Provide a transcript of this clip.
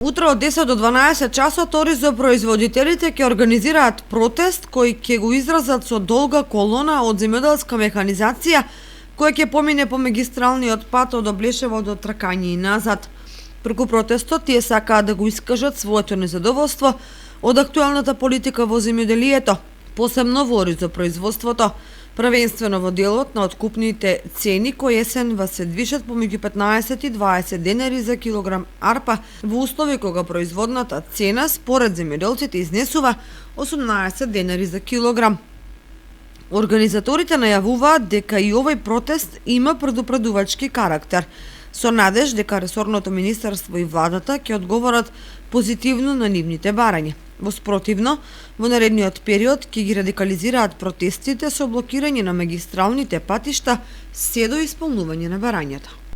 Утре од 10 до 12 часот оризопроизводителите ќе организираат протест кој ќе го изразат со долга колона од земјоделска механизација која ќе помине по магистралниот пат од Облешево до Тракање и назад. Преку протестот тие сакаат да го искажат своето незадоволство од актуелната политика во земјоделието, посебно во оризопроизводството, првенствено во делот на откупните цени кои есенва се движат помеѓу 15 и 20 денари за килограм арпа во услови кога производната цена според земјоделците изнесува 18 денари за килограм. Организаторите најавуваат дека и овој протест има предупредувачки карактер, со надеж дека ресорното министерство и владата ќе одговорат позитивно на нивните барања. Во спротивно, во наредниот период ќе ги радикализираат протестите со блокирање на магистралните патишта се до исполнување на барањата.